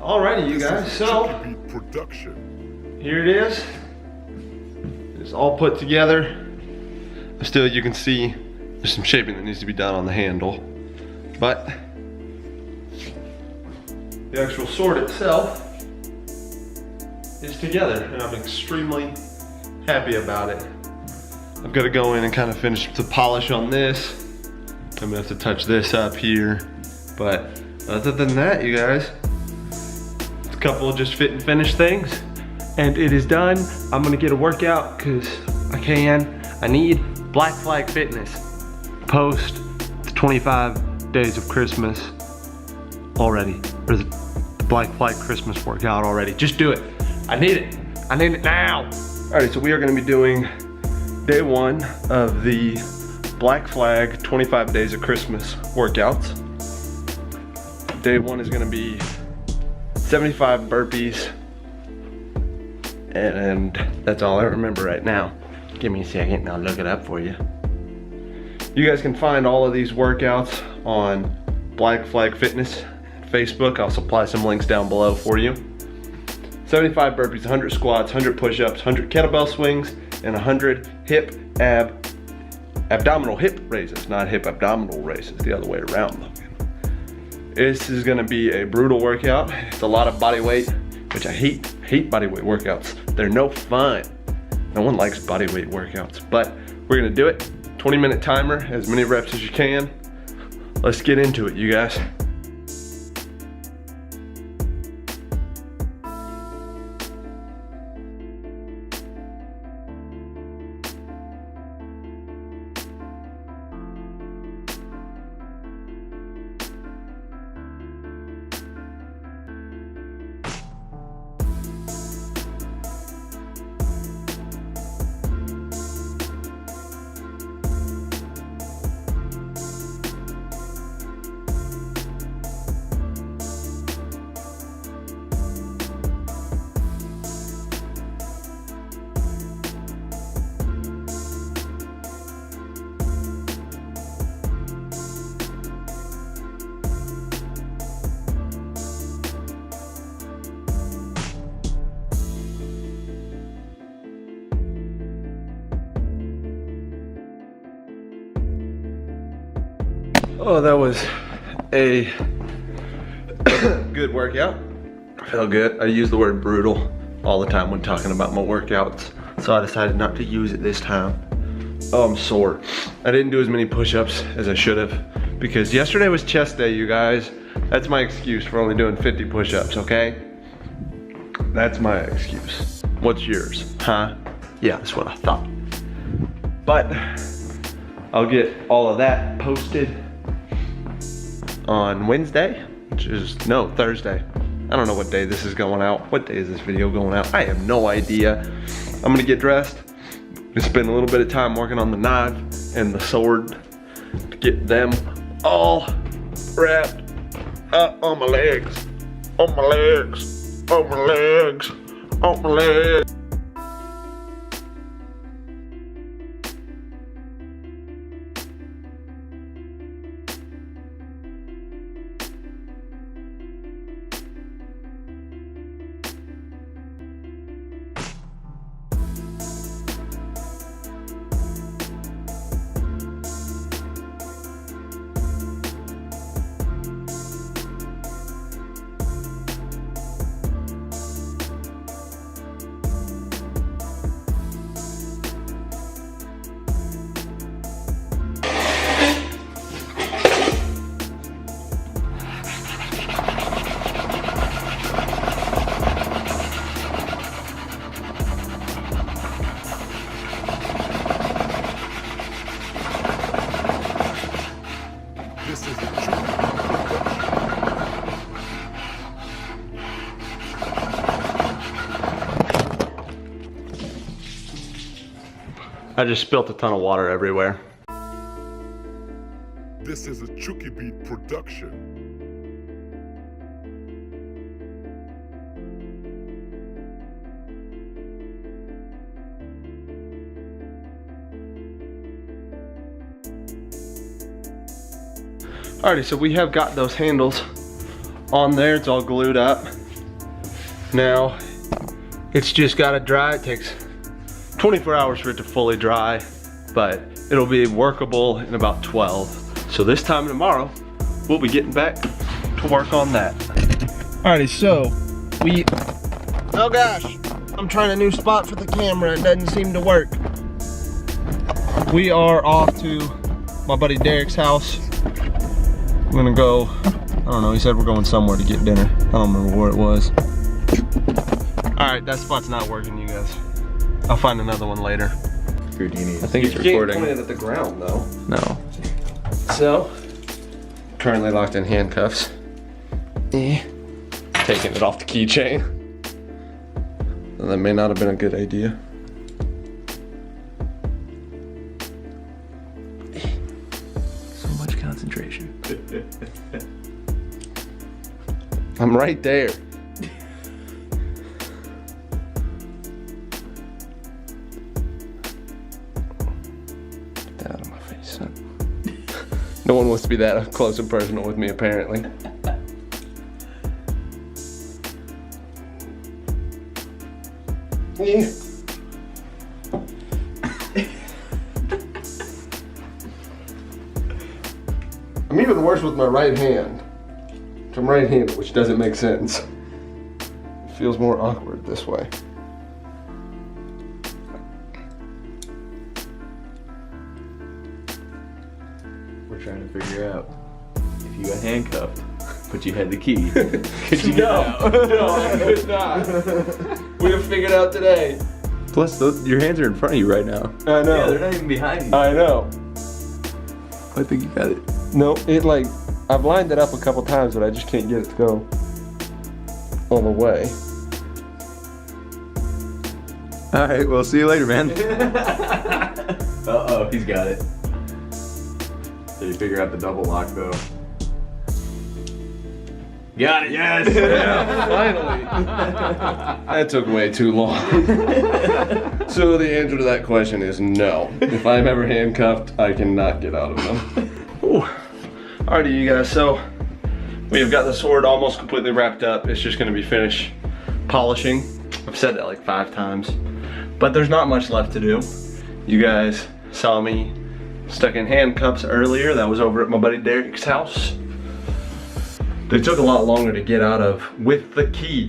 Alrighty, you guys, so here it is. It's all put together. Still, you can see there's some shaping that needs to be done on the handle, but the actual sword itself is together, and I'm extremely happy about it. I've got to go in and kind of finish the polish on this. I'm gonna have to touch this up here, but other than that, you guys, it's a couple of just fit and finish things, and it is done. I'm gonna get a workout because I need Black Flag Fitness post the 25 days of Christmas already, or the Black Flag Christmas workout already. Just do it. I need it. I need it now. Alright, so we are gonna be doing day 1 of the Black Flag 25 days of Christmas workouts. Day 1 is gonna be 75 burpees, and that's all I remember right now. Give me a second and I'll look it up for you. You guys can find all of these workouts on Black Flag Fitness Facebook. I'll supply some links down below for you. 75 burpees, 100 squats, 100 push-ups, 100 kettlebell swings, and 100 abdominal hip raises, not hip abdominal raises, the other way around, Logan. This is gonna be a brutal workout. It's a lot of body weight, which I hate body weight workouts. They're no fun. No one likes body weight workouts, but we're gonna do it. 20-minute timer, as many reps as you can. Let's get into it, you guys. Oh, that was a good workout. Felt good. I use the word brutal all the time when talking about my workouts, so I decided not to use it this time. Oh, I'm sore. I didn't do as many push-ups as I should have because yesterday was chest day, you guys. That's my excuse for only doing 50 push-ups, okay? That's my excuse. What's yours, huh? Yeah, that's what I thought. But I'll get all of that posted on Wednesday, which is, no, Thursday. I don't know what day this is going out. What day is this video going out? I have no idea. I'm gonna get dressed and spend a little bit of time working on the knife and the sword to get them all wrapped up on my legs, on my legs, on my legs, on my legs. I just spilt a ton of water everywhere. This is a Chucky Beat production. Alrighty, so we have got those handles on there. It's all glued up. Now, it's just gotta dry. It takes 24 hours for it to fully dry, but it'll be workable in about 12. So this time tomorrow, we'll be getting back to work on that. Alrighty, so oh gosh, I'm trying a new spot for the camera. It doesn't seem to work. We are off to my buddy Derek's house. I'm gonna go, I don't know, he said we're going somewhere to get dinner. I don't remember where it was. Alright, that spot's not working, you guys. I'll find another one later. Houdini. I think it's recording. You can't point it at the ground though. No. So, currently locked in handcuffs. Taking it off the keychain. That may not have been a good idea. So much concentration. I'm right there. Get that out of my face, son. No one wants to be that close and personal with me, apparently. Yeah. I'm even worse with my right hand. I'm right-handed, which doesn't make sense. It feels more awkward this way. We're trying to figure out if you got handcuffed, but you had the key. Could you get out? No, I could not. We have figured out today. Plus, your hands are in front of you right now. I know. Yeah, they're not even behind you. I know. I think you got it. No, I've lined it up a couple times, but I just can't get it to go all the way. All right, well, see you later, man. Uh-oh, he's got it. Did you figure out the double lock, though? Got it, yes! Yeah, finally. That took way too long. So the answer to that question is no. If I'm ever handcuffed, I cannot get out of them. Ooh. Alrighty, you guys, so we have got the sword almost completely wrapped up. It's just gonna be finished polishing. I've said that like 5 times, but there's not much left to do. You guys saw me stuck in handcuffs earlier. That was over at my buddy Derek's house. They took a lot longer to get out of with the key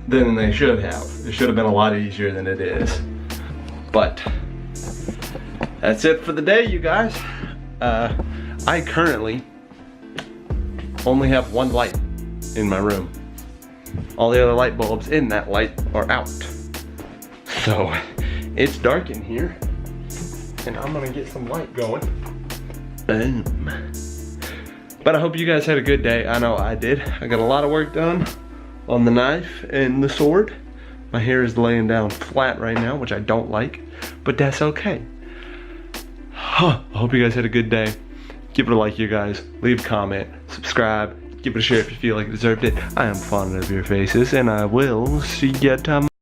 than they should have. It should have been a lot easier than it is. But that's it for the day, you guys. I currently only have one light in my room. All the other light bulbs in that light are out. So it's dark in here and I'm gonna get some light going. Boom. But I hope you guys had a good day. I know I did. I got a lot of work done on the knife and the sword. My hair is laying down flat right now, which I don't like, but that's okay. I hope you guys had a good day. Give it a like, you guys. Leave a comment, subscribe, give it a share if you feel like you deserved it. I am fond of your faces, and I will see you tomorrow.